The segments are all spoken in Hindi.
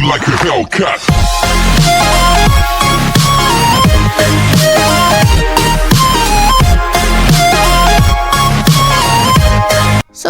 like a Hellcat.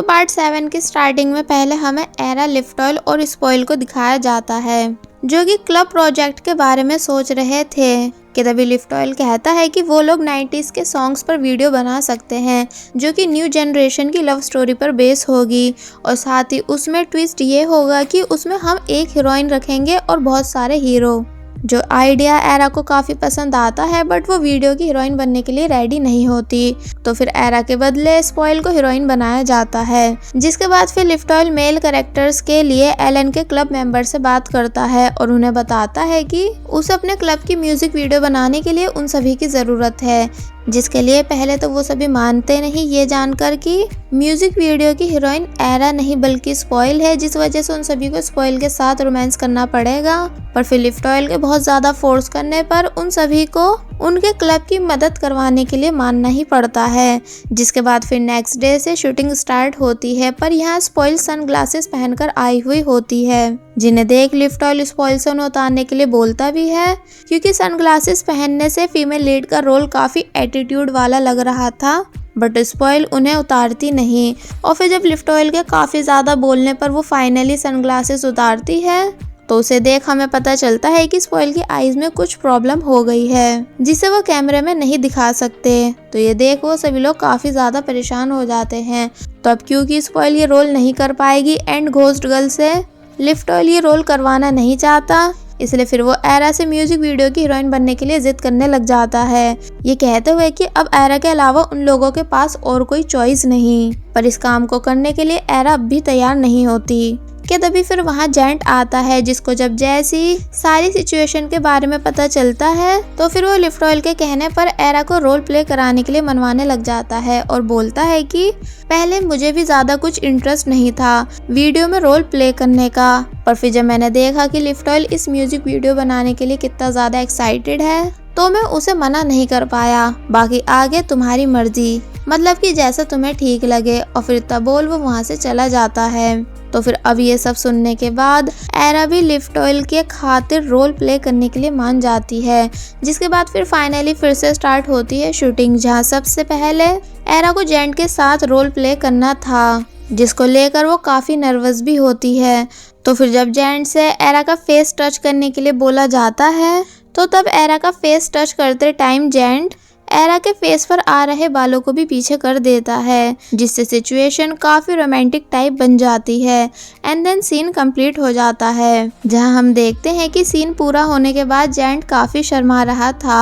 पार्ट 7 की स्टार्टिंग में पहले हमें एरा, लिफ्ट ऑयल और स्पॉइल को दिखाया जाता है जो कि क्लब प्रोजेक्ट के बारे में सोच रहे थे कि तभी लिफ्ट ऑयल कहता है कि वो लोग 90s के सॉन्ग्स पर वीडियो बना सकते हैं जो कि न्यू जनरेशन की लव स्टोरी पर बेस होगी और साथ ही उसमें ट्विस्ट ये होगा कि उसमें हम एक हीरोइन रखेंगे और बहुत सारे हीरो। जो आइडिया एरा को काफ़ी पसंद आता है बट वो वीडियो की हीरोइन बनने के लिए रेडी नहीं होती, तो फिर एरा के बदले स्पॉइल को हीरोइन बनाया जाता है। जिसके बाद फिर लिफ्ट ऑयल मेल कैरेक्टर्स के लिए एलन के क्लब मेंबर से बात करता है और उन्हें बताता है कि उसे अपने क्लब की म्यूजिक वीडियो बनाने के लिए उन सभी की ज़रूरत है, जिसके लिए पहले तो वो सभी मानते नहीं ये जानकर कि म्यूजिक वीडियो की हीरोइन एरा नहीं बल्कि स्पॉइल है, जिस वजह से उन सभी को स्पॉइल के साथ रोमांस करना पड़ेगा। पर फिर लिफ्ट ऑयल के बहुत ज़्यादा फोर्स करने पर उन सभी को उनके क्लब की मदद करवाने के लिए मानना ही पड़ता है। जिसके बाद फिर नेक्स्ट डे से शूटिंग स्टार्ट होती है, पर यहाँ स्पॉइल सनग्लासेस पहनकर आई हुई होती है, जिन्हें देख लिफ्ट ऑयल स्पॉइल से उन्हें उतारने के लिए बोलता भी है क्योंकि सनग्लासेस पहनने से फीमेल लीड का रोल काफ़ी एटीट्यूड वाला लग रहा था। बट स्पॉइल उन्हें उतारती नहीं और फिर जब लिफ्ट ऑयल के काफ़ी ज़्यादा बोलने पर वो फाइनली सनग्लासेस उतारती है तो उसे देख हमें पता चलता है कि स्पॉइल की आईज में कुछ प्रॉब्लम हो गई है जिसे वो कैमरे में नहीं दिखा सकते। तो ये देख वो सभी लोग काफ़ी ज़्यादा परेशान हो जाते हैं। तो अब क्योंकि स्पॉइल ये रोल नहीं कर पाएगी एंड घोस्ट गर्ल से लिफ्ट ऑयल ये रोल करवाना नहीं चाहता, इसलिए फिर वो एरा से म्यूजिक वीडियो की हीरोइन बनने के लिए जिद करने लग जाता है, ये कहते हुए कि अब एरा के अलावा उन लोगों के पास और कोई चॉइस नहीं। पर इस काम को करने के लिए एरा अब भी तैयार नहीं होती कि तभी फिर वहाँ जेंट आता है, जिसको जब जैसी सारी सिचुएशन के बारे में पता चलता है तो फिर वो लिफ्ट ऑयल के कहने पर एरा को रोल प्ले कराने के लिए मनवाने लग जाता है और बोलता है कि पहले मुझे भी ज़्यादा कुछ इंटरेस्ट नहीं था वीडियो में रोल प्ले करने का, पर फिर जब मैंने देखा कि लिफ्ट ऑयल इस म्यूजिक वीडियो बनाने के लिए कितना ज़्यादा एक्साइटेड है तो मैं उसे मना नहीं कर पाया, बाकी आगे तुम्हारी मर्जी, मतलब कि जैसा तुम्हें ठीक लगे। और फिर तब बोल वो वहाँ से चला जाता है। तो फिर अब ये सब सुनने के बाद एरा भी लिफ्ट ऑयल के खातिर रोल प्ले करने के लिए मान जाती है। जिसके बाद फिर फाइनली फिर से स्टार्ट होती है शूटिंग, जहाँ सबसे पहले एरा को जेंट के साथ रोल प्ले करना था, जिसको लेकर वो काफ़ी नर्वस भी होती है। तो फिर जब जेंट से एरा का फेस टच करने के लिए बोला जाता है तो तब एरा का फेस टच करते टाइम जेंट एरा के फेस पर आ रहे बालों को भी पीछे कर देता है, जिससे सिचुएशन काफ़ी रोमांटिक टाइप बन जाती है। एंड देन सीन कंप्लीट हो जाता है, जहां हम देखते हैं कि सीन पूरा होने के बाद जेंट काफ़ी शर्मा रहा था।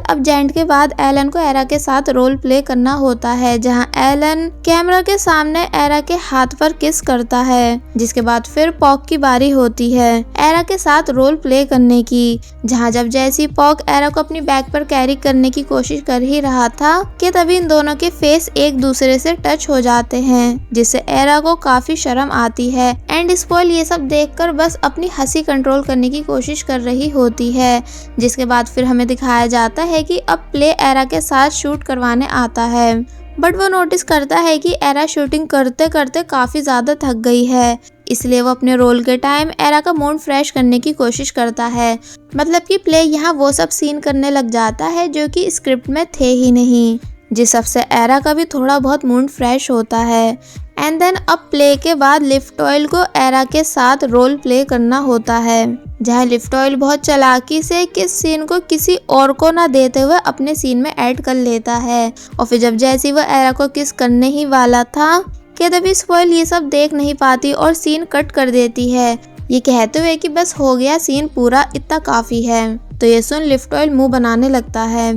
अब जेंट के बाद एलन को एरा के साथ रोल प्ले करना होता है, जहां एलन कैमरा के सामने एरा के हाथ पर किस करता है। जिसके बाद फिर पॉक की बारी होती है एरा के साथ रोल प्ले करने की, जहाँ जब जैसी पॉक एरा को अपनी बैक पर कैरी करने की कोशिश कर ही रहा था कि तभी इन दोनों के फेस एक दूसरे से टच हो जाते हैं, जिससे एरा को काफी शर्म आती है। एंड स्पॉइल ये सब देखकर बस अपनी हंसी कंट्रोल करने की कोशिश कर रही होती है। जिसके बाद फिर हमें दिखाया जाता है कि अब प्ले एरा के साथ शूट करवाने आता है, बट वो नोटिस करता है कि एरा शूटिंग करते करते काफी ज्यादा थक गई है, इसलिए वो अपने रोल के टाइम एरा का मूड फ्रेश करने की कोशिश करता है। मतलब कि प्ले यहाँ वो सब सीन करने लग जाता है जो कि स्क्रिप्ट में थे ही नहीं, जिस सबसे एरा का भी थोड़ा बहुत मूड फ्रेश होता है। एंड देन अब प्ले के बाद लिफ्ट ऑयल को एरा के साथ रोल प्ले करना होता है, जहाँ लिफ्ट ऑयल बहुत चालाकी से किस सीन को किसी और को ना देते हुए अपने सीन में ऐड कर लेता है। और फिर जब जैसे वो एरा को किस करने ही वाला था कि तभी स्पॉइल ये सब देख नहीं पाती और सीन कट कर देती है, ये कहते हुए कि बस हो गया सीन पूरा, इतना काफ़ी है। तो ये सुन लिफ्ट ऑयल मुंह बनाने लगता है।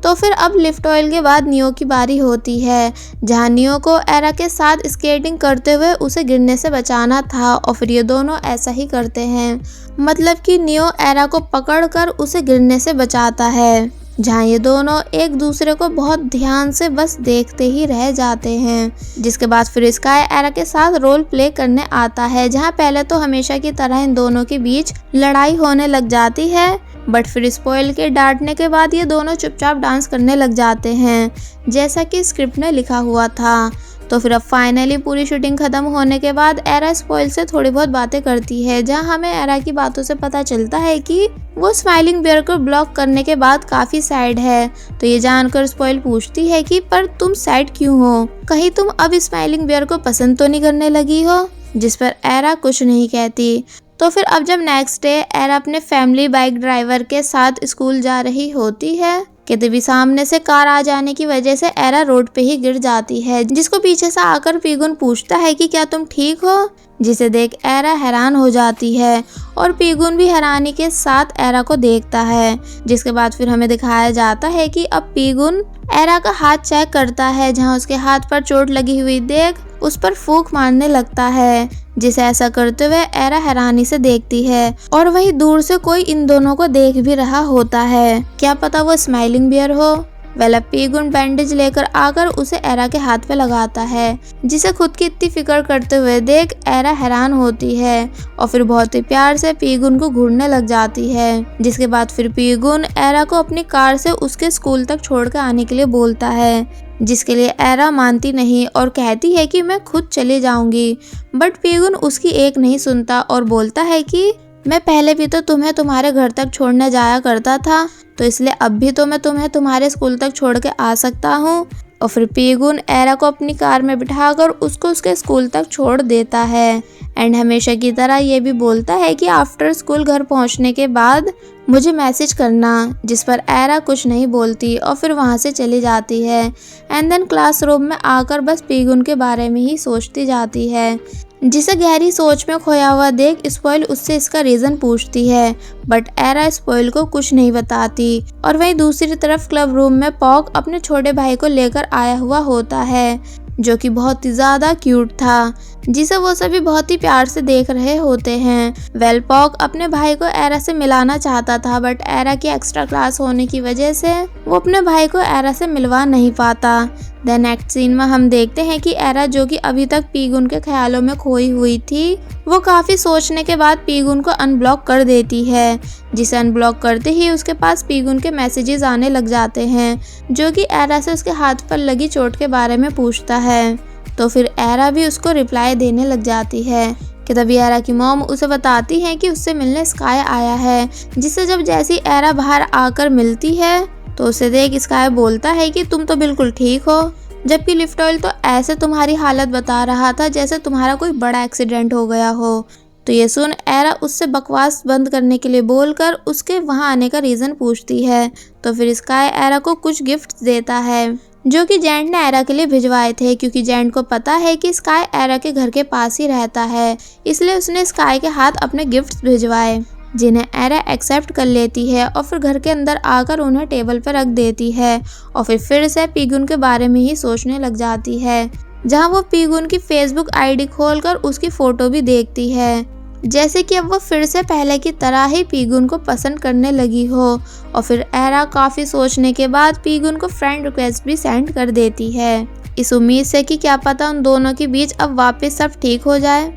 तो फिर अब लिफ्ट ऑयल के बाद नियो की बारी होती है, जहाँ नियो को एरा के साथ स्केटिंग करते हुए उसे गिरने से बचाना था और फिर ये दोनों ऐसा ही करते हैं। मतलब कि नियो एरा को पकड़कर उसे गिरने से बचाता है, जहाँ ये दोनों एक दूसरे को बहुत ध्यान से बस देखते ही रह जाते हैं। जिसके बाद फिर स्काई एरा के साथ रोल प्ले करने आता है, जहाँ पहले तो हमेशा की तरह इन दोनों के बीच लड़ाई होने लग जाती है, बट फिर स्पॉइल के डांटने के बाद ये दोनों चुपचाप डांस करने लग जाते हैं, जैसा कि स्क्रिप्ट में लिखा हुआ था। तो फिर अब फाइनली पूरी शूटिंग खत्म होने के बाद एरा स्पॉइल से थोड़ी बहुत बातें करती है, जहां हमें एरा की बातों से पता चलता है कि वो स्माइलिंग बियर को ब्लॉक करने के बाद काफी सैड है। तो ये जानकर स्पॉइल पूछती है कि पर तुम सैड क्यों हो, कहीं तुम अब स्माइलिंग बियर को पसंद तो नहीं करने लगी हो, जिस पर एरा कुछ नहीं कहती। तो फिर अब जब नेक्स्ट डे एरा अपने फैमिली बाइक ड्राइवर के साथ स्कूल जा रही होती है कि तभी सामने से कार आ जाने की वजह से एरा रोड पे ही गिर जाती है, जिसको पीछे से आकर पीगुन पूछता है कि क्या तुम ठीक हो, जिसे देख एरा हैरान हो जाती है और पीगुन भी हैरानी के साथ एरा को देखता है। जिसके बाद फिर हमें दिखाया जाता है कि अब पीगुन एरा का हाथ चेक करता है, जहां उसके हाथ पर चोट लगी हुई देख उस पर फूंक मारने लगता है, जिसे ऐसा करते हुए एरा हैरानी से देखती है और वही दूर से कोई इन दोनों को देख भी रहा होता है, क्या पता वो स्माइलिंग बियर हो। वेल पीगुन बैंडेज लेकर आकर उसे एरा के हाथ पे लगाता है, जिसे खुद की इतनी फिक्र करते हुए देख एरा हैरान होती है और फिर बहुत ही प्यार से पीगुन को घूरने लग जाती है। जिसके बाद फिर पीगुन एरा को अपनी कार से उसके स्कूल तक छोड़ कर आने के लिए बोलता है, जिसके लिए एरा मानती नहीं और कहती है कि मैं खुद चली जाऊंगी, बट पीगुन उसकी एक नहीं सुनता और बोलता है कि मैं पहले भी तो तुम्हें तुम्हारे घर तक छोड़ने जाया करता था, तो इसलिए अब भी तो मैं तुम्हें तुम्हारे स्कूल तक छोड़ के आ सकता हूँ। और फिर पीगुन एरा को अपनी कार में बिठाकर उसको उसके स्कूल तक छोड़ देता है एंड हमेशा की तरह ये भी बोलता है कि आफ्टर स्कूल घर पहुंचने के बाद मुझे मैसेज करना, जिस पर एरा कुछ नहीं बोलती और फिर वहां से चली जाती है एंड देन क्लासरूम में आकर बस पीगुन के बारे में ही सोचती जाती है, जिसे गहरी सोच में खोया हुआ देख स्पॉइल उससे इसका रीजन पूछती है, बट एरा स्पॉइल को कुछ नहीं बताती। और वहीं दूसरी तरफ क्लब रूम में पॉक अपने छोटे भाई को लेकर आया हुआ होता है, जो कि बहुत ही ज्यादा क्यूट था, जिसे वो सभी बहुत ही प्यार से देख रहे होते हैं। वेल पॉक अपने भाई को एरा से मिलाना चाहता था, बट एरा की एक्स्ट्रा क्लास होने की वजह से वो अपने भाई को एरा से मिलवा नहीं पाता। देन नेक्स्ट सीन में हम देखते हैं कि एरा, जो कि अभी तक पीगुन के ख्यालों में खोई हुई थी, वो काफी सोचने के बाद पीगुन को अनब्लॉक कर देती है, जिसे अनब्लॉक करते ही उसके पास पीगुन के मैसेजेस आने लग जाते हैं, जो कि एरा से उसके हाथ पर लगी चोट के बारे में पूछता है। तो फिर एरा भी उसको रिप्लाई देने लग जाती है कि तभी एरा की मॉम उसे बताती है कि उससे मिलने स्काई आया है, जिससे जब जैसी एरा बाहर आकर मिलती है तो उसे देख स्काई बोलता है कि तुम तो बिल्कुल ठीक हो, जबकि लिफ्टॉयल तो ऐसे तुम्हारी हालत बता रहा था जैसे तुम्हारा कोई बड़ा एक्सीडेंट हो गया हो। तो ये सुन एरा उससे बकवास बंद करने के लिए बोलकर उसके वहां आने का रीजन पूछती है। तो फिर स्काई एरा को कुछ गिफ्ट देता है, जो कि जेंट ने एरा के लिए भिजवाए थे, क्योंकि जेंट को पता है कि स्काई एरा के घर के पास ही रहता है, इसलिए उसने स्काई के हाथ अपने गिफ्ट्स भिजवाए, जिन्हें एरा एक्सेप्ट कर लेती है और फिर घर के अंदर आकर उन्हें टेबल पर रख देती है और फिर से पीगुन के बारे में ही सोचने लग जाती है, जहां वो पीगुन की फेसबुक आईडी खोलकर उसकी फोटो भी देखती है, जैसे कि अब वो फिर से पहले की तरह ही पीगुन को पसंद करने लगी हो। और फिर एरा काफी सोचने के बाद पीगुन को फ्रेंड रिक्वेस्ट भी सेंड कर देती है, इस उम्मीद से कि क्या पता उन दोनों के बीच अब वापस सब ठीक हो जाए।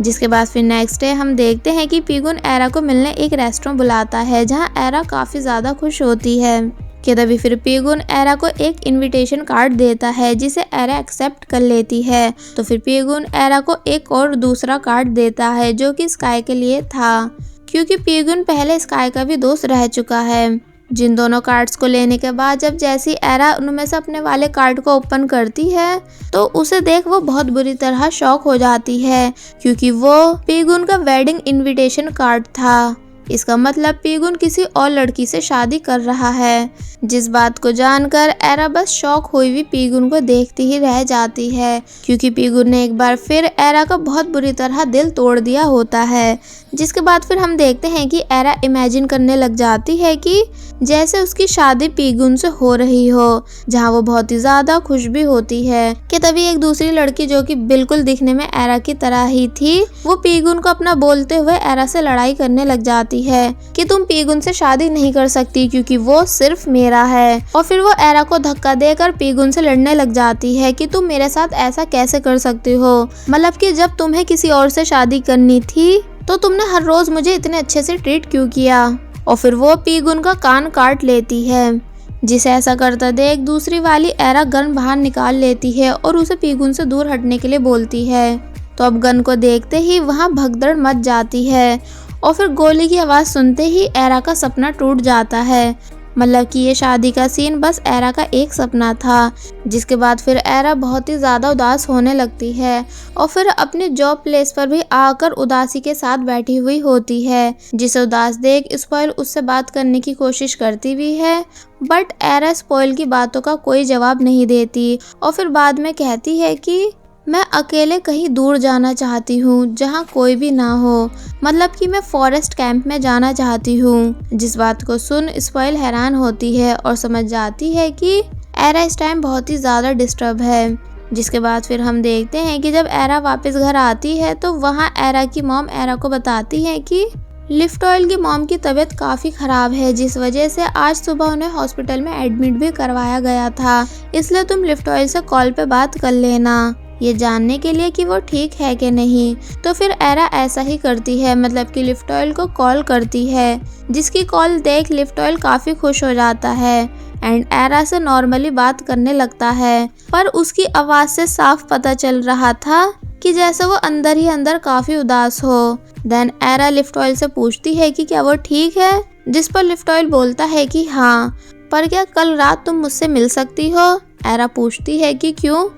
जिसके बाद फिर नेक्स्ट डे हम देखते हैं कि पीगुन एरा को मिलने एक रेस्टोरेंट बुलाता है, जहां एरा काफी ज्यादा खुश होती है कि तभी फिर पीगुन एरा को एक इनविटेशन कार्ड देता है, जिसे एरा एक्सेप्ट कर लेती है। तो फिर पीगुन एरा को एक और दूसरा कार्ड देता है, जो कि स्काई के लिए था, क्योंकि पीगुन पहले स्काई का भी दोस्त रह चुका है। जिन दोनों कार्ड्स को लेने के बाद जब जैसी एरा उनमें से अपने वाले कार्ड को ओपन करती है तो उसे देख वो बहुत बुरी तरह शॉक हो जाती है, क्योंकि वो पीगुन का वेडिंग इनविटेशन कार्ड था। इसका मतलब पीगुन किसी और लड़की से शादी कर रहा है, जिस बात को जानकर एरा बस शॉक हुई हुई पीगुन को देखती ही रह जाती है, क्योंकि पीगुन ने एक बार फिर एरा का बहुत बुरी तरह दिल तोड़ दिया होता है। जिसके बाद फिर हम देखते हैं कि एरा इमेजिन करने लग जाती है कि जैसे उसकी शादी पीगुन से हो रही हो, जहां वो बहुत ही ज्यादा खुश भी होती है कि तभी एक दूसरी लड़की, जो कि बिल्कुल दिखने में एरा की तरह ही थी, वो पीगुन को अपना बोलते हुए एरा से लड़ाई करने लग जाती है कि तुम पीगुन से शादी नहीं कर सकती क्योंकि वो सिर्फ मेरा है। और फिर वो एरा को धक्का देकर पीगुन से लड़ने लग जाती है कि तुम मेरे साथ ऐसा कैसे कर सकती हो, मतलब कि जब तुम्हें किसी और से शादी करनी थी तो तुमने हर रोज मुझे इतने अच्छे से ट्रीट क्यों किया। और फिर वो पीगुन का कान काट लेती है, जिसे ऐसा करता देख दूसरी वाली एरा गन बाहर निकाल लेती है और उसे पीगुन से दूर हटने के लिए बोलती है। तो अब गन को देखते ही वहाँ भगदड़ मच जाती है और फिर गोली की आवाज़ सुनते ही एरा का सपना टूट जाता है। मतलब कि ये शादी का सीन बस एरा का एक सपना था। जिसके बाद फिर एरा बहुत ही ज़्यादा उदास होने लगती है और फिर अपने जॉब प्लेस पर भी आकर उदासी के साथ बैठी हुई होती है। जिसे उदास देख स्पॉइल उससे बात करने की कोशिश करती भी है, बट एरा स्पॉइल की बातों का कोई जवाब नहीं देती और फिर बाद में कहती है कि मैं अकेले कहीं दूर जाना चाहती हूँ जहाँ कोई भी ना हो, मतलब कि मैं फॉरेस्ट कैंप में जाना चाहती हूँ। जिस बात को सुन स्पॉइल हैरान होती है और समझ जाती है कि एरा इस टाइम बहुत ही ज़्यादा डिस्टर्ब है। जिसके बाद फिर हम देखते हैं कि जब एरा वापस घर आती है तो वहाँ एरा की मॉम एरा को बताती है कि लिफ्टॉयल की मॉम की तबीयत काफ़ी ख़राब है, जिस वजह से आज सुबह उन्हें हॉस्पिटल में एडमिट भी करवाया गया था, इसलिए तुम लिफ्टॉयल से कॉल पे बात कर लेना ये जानने के लिए कि वो ठीक है कि नहीं। तो फिर एरा ऐसा ही करती है, मतलब कि लिफ्टॉयल को कॉल करती है, जिसकी कॉल देख लिफ्टॉयल काफ़ी खुश हो जाता है एंड एरा से नॉर्मली बात करने लगता है। पर उसकी आवाज़ से साफ पता चल रहा था कि जैसे वो अंदर ही अंदर काफ़ी उदास हो। देन एरा लिफ्टॉयल से पूछती है कि क्या वो ठीक है, जिस पर लिफ्टॉयल बोलता है कि हाँ, पर क्या कल रात तुम मुझसे मिल सकती हो। एरा पूछती है कि क्यों,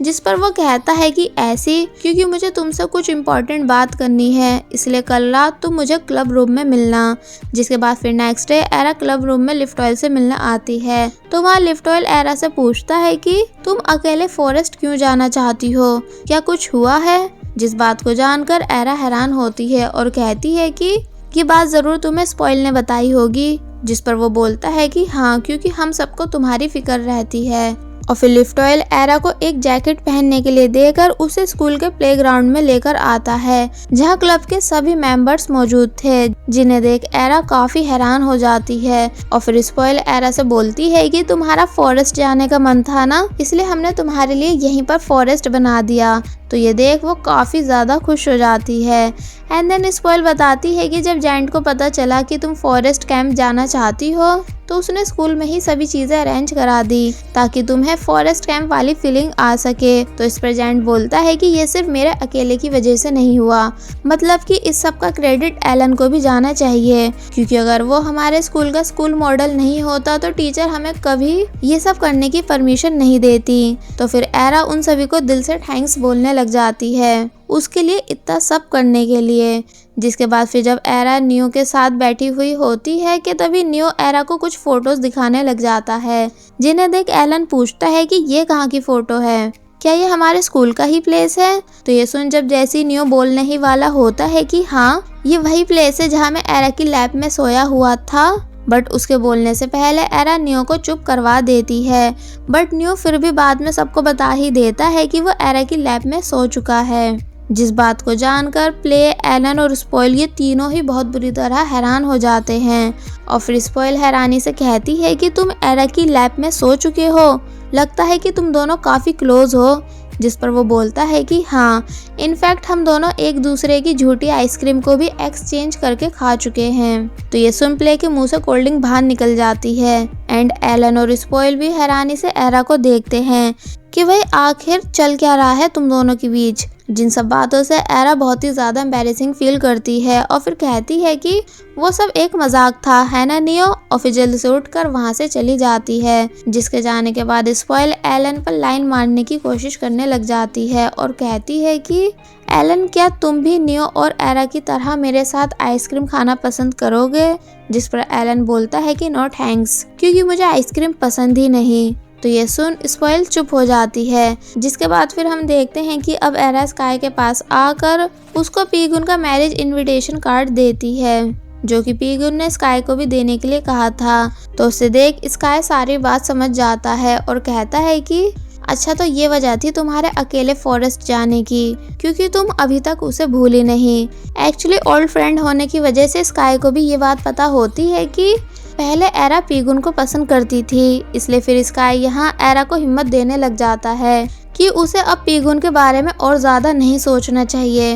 जिस पर वो कहता है कि ऐसी क्योंकि मुझे तुमसे कुछ इम्पोर्टेंट बात करनी है, इसलिए कल रात तुम मुझे क्लब रूम में मिलना। जिसके बाद फिर next day era club room में लिफ्टॉयल से मिलने आती है। तो वहाँ लिफ्टॉयल एरा से पूछता है कि तुम अकेले फॉरेस्ट क्यों जाना चाहती हो, क्या कुछ हुआ है। जिस बात को जानकर एरा हैरान होती है और कहती है कि ये बात ज़रूर तुम्हें स्पॉइल ने बताई होगी। जिस पर वो बोलता है कि हाँ, क्योंकि हम सबको तुम्हारी फिक्र रहती है। और फिर लिफ्टॉयल एरा को एक जैकेट पहनने के लिए देकर उसे स्कूल के प्लेग्राउंड में लेकर आता है, जहां क्लब के सभी मेंबर्स मौजूद थे, जिन्हें देख एरा काफी हैरान हो जाती है। और फिर स्पॉइल एरा से बोलती है कि तुम्हारा फॉरेस्ट जाने का मन था ना, इसलिए हमने तुम्हारे लिए यहीं पर फॉरेस्ट बना दिया। तो ये देख वो काफ़ी ज़्यादा खुश हो जाती है। एंड देन स्पॉइल बताती है कि जब जैंट को पता चला कि तुम फॉरेस्ट कैंप जाना चाहती हो तो उसने स्कूल में ही सभी चीज़ें अरेंज करा दी ताकि तुम्हें फॉरेस्ट कैंप वाली फीलिंग आ सके। तो इस पर जैंट बोलता है कि ये सिर्फ मेरे अकेले की वजह से नहीं हुआ, मतलब कि इस सब का क्रेडिट एलन को भी जाना चाहिए, क्योंकि अगर वो हमारे स्कूल का स्कूल मॉडल नहीं होता तो टीचर हमें कभी ये सब करने की परमिशन नहीं देती। तो फिर एरा उन सभी को दिल से थैंक्स बोलने लग जाती है उसके लिए इतना सब करने के लिए। जिसके बाद फिर जब एरा नियो के साथ बैठी हुई होती है कि तभी नियो एरा को कुछ फोटोज दिखाने लग जाता है, जिन्हें देख एलन पूछता है कि ये कहाँ की फोटो है, क्या ये हमारे स्कूल का ही प्लेस है। तो ये सुन जब जैसी नियो बोलने ही वाला होता है कि हाँ ये वही प्लेस है जहाँ मैं एरा की लैब में सोया हुआ था, बट उसके बोलने से पहले एरा नियो को चुप करवा देती है। बट नियो फिर भी बाद में सबको बता ही देता है कि वो एरा की लैब में सो चुका है। जिस बात को जानकर प्ले, एलन और स्पॉइल ये तीनों ही बहुत बुरी तरह हैरान हो जाते हैं। और फिर स्पॉइल हैरानी से कहती है कि तुम एरा की लैब में सो चुके हो, लगता है कि तुम दोनों काफ़ी क्लोज हो। जिस पर वो बोलता है कि हाँ, इनफैक्ट हम दोनों एक दूसरे की झूठी आइसक्रीम को भी एक्सचेंज करके खा चुके हैं। तो ये सुन प्ले के मुंह से कोल्ड ड्रिंक बाहर निकल जाती है एंड एलन और स्पॉइल भी हैरानी से एरा को देखते हैं कि भाई आखिर चल क्या रहा है तुम दोनों के बीच। जिन सब बातों से एरा बहुत ही ज़्यादा एम्बैरेसिंग फील करती है और फिर कहती है कि वो सब एक मजाक था, है ना नियो। और फिर जल्दी से उठकर वहाँ से चली जाती है। जिसके जाने के बाद स्पॉइल एलन पर लाइन मारने की कोशिश करने लग जाती है और कहती है कि एलन क्या तुम भी नियो और एरा की तरह मेरे साथ आइसक्रीम खाना पसंद करोगे। जिस पर एलन बोलता है कि नो थैंक्स, क्योंकि मुझे आइसक्रीम पसंद ही नहीं। तो ये सुन स्पॉइल चुप हो जाती है। जिसके बाद फिर हम देखते हैं कि अब एरा स्काई के पास आकर उसको पीगुन का मैरिज इनविटेशन कार्ड देती है, जो कि पीगुन ने स्काई को भी देने के लिए कहा था। तो उसे देख स्काई सारी बात समझ जाता है और कहता है कि अच्छा, तो ये वजह थी तुम्हारे अकेले फॉरेस्ट जाने की, क्योंकि तुम अभी तक उसे भूली नहीं। एक्चुअली ओल्ड फ्रेंड होने की वजह से स्काई को भी ये बात पता होती है कि पहले एरा पीगुन को पसंद करती थी, इसलिए फिर स्काई यहाँ एरा को हिम्मत देने लग जाता है कि उसे अब पीगुन के बारे में और ज़्यादा नहीं सोचना चाहिए।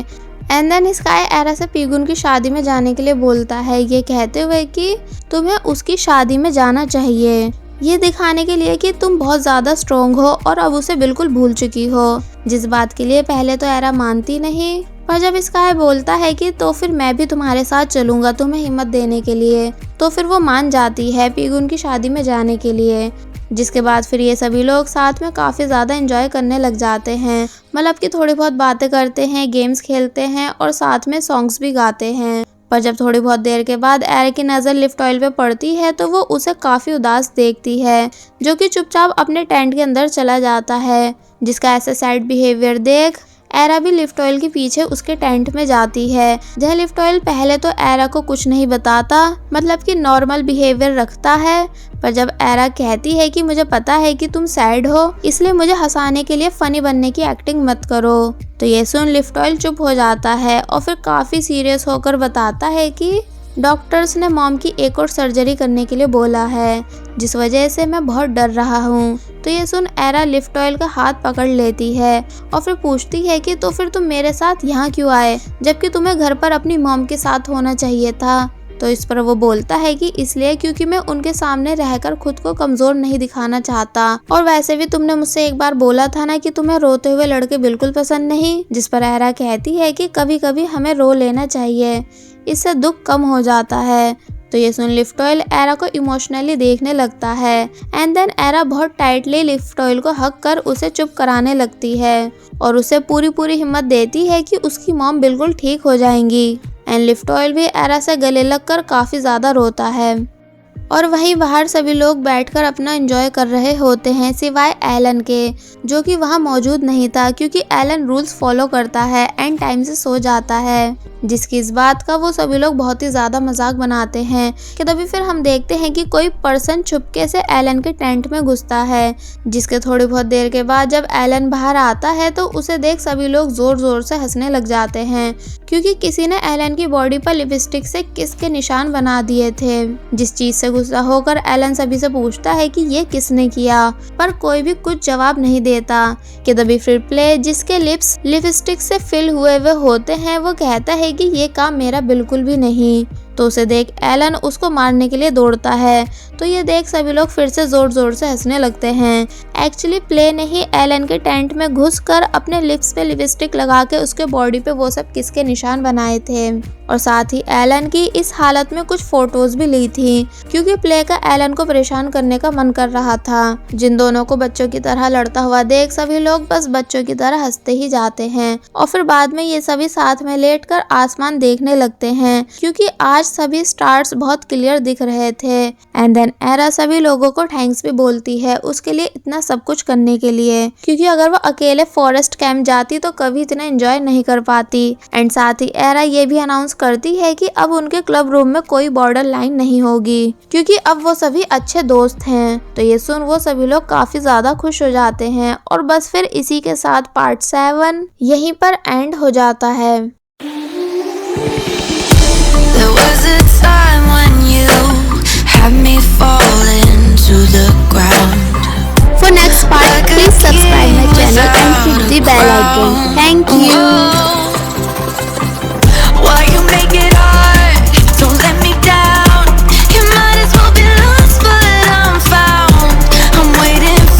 एंड देन स्काई एरा से पीगुन की शादी में जाने के लिए बोलता है, ये कहते हुए कि तुम्हें उसकी शादी में जाना चाहिए। ये दिखाने के लिए कि तुम बहुत ज्यादा स्ट्रोंग हो और अब उसे बिल्कुल भूल चुकी हो, जिस बात के लिए पहले तो एरा मानती नहीं। पर जब स्काई बोलता है कि तो फिर मैं भी तुम्हारे साथ चलूंगा तुम्हें हिम्मत देने के लिए, तो फिर वो मान जाती है पीगुन की शादी में जाने के लिए। जिसके बाद फिर ये सभी लोग साथ में काफ़ी ज़्यादा एंजॉय करने लग जाते हैं, मतलब कि थोड़ी बहुत बातें करते हैं, गेम्स खेलते हैं और साथ में सॉन्ग्स भी गाते हैं। पर जब थोड़ी बहुत देर के बाद एरा की नज़र लिफ्ट ऑयल पे पड़ती है तो वो उसे काफ़ी उदास देखती है, जो कि चुपचाप अपने टेंट के अंदर चला जाता है। जिसका ऐसा सैड बिहेवियर देख एरा भी लिफ्ट ऑयल के पीछे उसके टेंट में जाती है, जहाँ लिफ्ट ऑयल पहले तो एरा को कुछ नहीं बताता, मतलब कि नॉर्मल बिहेवियर रखता है। पर जब एरा कहती है कि मुझे पता है कि तुम सैड हो, इसलिए मुझे हंसाने के लिए फनी बनने की एक्टिंग मत करो, तो ये सुन लिफ्ट ऑयल चुप हो जाता है और फिर काफ़ी सीरियस होकर बताता है कि डॉक्टर्स ने मॉम की एक और सर्जरी करने के लिए बोला है, जिस वजह से मैं बहुत डर रहा हूँ। तो ये सुन एरा लिफ्ट ऑयल का हाथ पकड़ लेती है और फिर पूछती है कि तो फिर तुम मेरे साथ यहाँ क्यों आए, जबकि तुम्हें घर पर अपनी मॉम के साथ होना चाहिए था। तो इस पर वो बोलता है कि इसलिए क्योंकि मैं उनके सामने रहकर खुद को कमजोर नहीं दिखाना चाहता, और वैसे भी तुमने मुझसे एक बार बोला था ना कि तुम्हें रोते हुए लड़के बिल्कुल पसंद नहीं। जिस पर एरा कहती है कि कभी कभी हमें रो लेना चाहिए, इससे दुख कम हो जाता है। तो ये सुन लिफ्ट ऑयल एरा को इमोशनली देखने लगता है एंड देन एरा बहुत टाइटली लिफ्ट ऑयल को हक कर उसे चुप कराने लगती है और उसे पूरी हिम्मत देती है कि उसकी मॉम बिल्कुल ठीक हो जाएंगी। एंड लिफ्ट ऑयल भी एरा से गले लगकर काफ़ी ज़्यादा रोता है। और वहीं बाहर सभी लोग बैठकर अपना एंजॉय कर रहे होते हैं सिवाय एलन के, जो कि वहाँ मौजूद नहीं था क्योंकि एलन रूल्स फॉलो करता है एंड टाइम से सो जाता है। जिसकी इस बात का वो सभी लोग बहुत ही ज़्यादा मजाक बनाते हैं कि तभी फिर हम देखते हैं कि कोई पर्सन चुपके से एलन के टेंट में घुसता है। जिसके थोड़ी बहुत देर के बाद जब एलन बाहर आता है तो उसे देख सभी लोग जोर जोर से हंसने लग जाते हैं, क्योंकि किसी ने एलन की बॉडी पर लिपस्टिक से किस के निशान बना दिए थे। जिस चीज से गुस्सा होकर एलन सभी से पूछता है कि ये किसने किया, पर कोई भी कुछ जवाब नहीं देता। कि तभी फिर प्ले जिसके लिप्स लिपस्टिक से फिल हुए होते हैं वो कहता है कि ये काम मेरा बिल्कुल भी नहीं। तो उसे देख एलन उसको मारने के लिए दौड़ता है, तो ये देख सभी लोग फिर से जोर जोर से हंसने लगते हैं। एक्चुअली प्ले ने ही एलन के टेंट में घुसकर अपने लिप्स पे लिपस्टिक लगा के उसके बॉडी पे वो सब किसके निशान बनाए थे, और साथ ही एलन की इस हालत में कुछ फोटोज भी ली थी, क्योंकि प्ले का एलन को परेशान करने का मन कर रहा था। जिन दोनों को बच्चों की तरह लड़ता हुआ देख सभी लोग बस बच्चों की तरह हंसते ही जाते हैं, और फिर बाद में ये सभी साथ में लेटकर आसमान देखने लगते हैं, क्योंकि आज सभी स्टार्स बहुत क्लियर दिख रहे थे। एंड देन एरा सभी लोगों को थैंक्स भी बोलती है उसके लिए इतना सब कुछ करने के लिए, क्योंकि अगर वो अकेले फॉरेस्ट कैंप जाती तो कभी इतना एंजॉय नहीं कर पाती। एंड साथ ही एरा ये भी अनाउंस करती है कि अब उनके क्लब रूम में कोई बॉर्डर लाइन नहीं होगी, क्योंकि अब वो सभी अच्छे दोस्त हैं। तो ये सुन वो सभी लोग काफी ज्यादा खुश हो जाते हैं, और बस फिर इसी के साथ पार्ट 7 यहीं पर एंड हो जाता है।